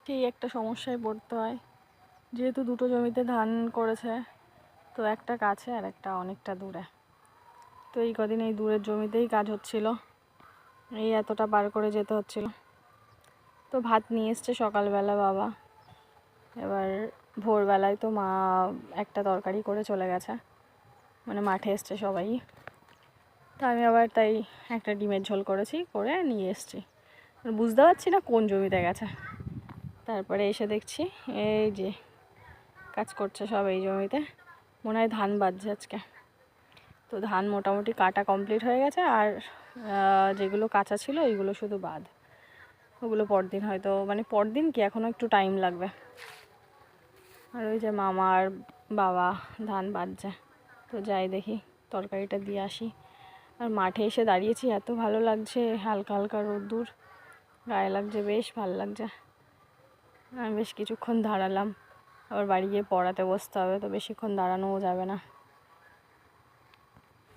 সেই একটা সমস্যায় পড়তে হয়, যেহেতু দুটো জমিতে ধান করেছে, তো একটা কাছে আর একটা অনেকটা দূরে। তো এই কদিন এই দূরের জমিতেই কাজ হচ্ছিল, এই এতটা পার করে যেতে হচ্ছিল। তো ভাত নিয়ে এসছে সকালবেলা বাবা, এবার ভোরবেলায় তো মা একটা তরকারি করে চলে গেছে, মানে মাঠে এসছে সবাই। তো আমি আবার তাই একটা ডিমের ঝোল করেছি, করে নিয়ে এসছি। বুঝতে পারছি না কোন জমিতে গেছে। তারপরে এসে দেখছি এই যে কাজ করছে সব এই জমিতে, মনে হয় ধান বাজছে আজকে। তো ধান মোটামুটি কাটা কমপ্লিট হয়ে গেছে, আর যেগুলো কাঁচা ছিল এইগুলো শুধু বাদ, ওগুলো পরদিন হয়তো, মানে পরদিন কি এখনও একটু টাইম লাগবে। আর ওই যে মামা আর বাবা ধান বাজছে, তো যাই দেখি তরকারিটা দিয়ে আসি। আর মাঠে এসে দাঁড়িয়েছি, এত ভালো লাগছে, হালকা হালকা রোদ্দুর গায়ে লাগছে, বেশ ভালো লাগছে। আমি বেশ কিছুক্ষণ দাঁড়ালাম, আবার বাড়ি গিয়ে পড়াতে বসতে হবে, তো বেশিক্ষণ দাঁড়ানোও যাবে না।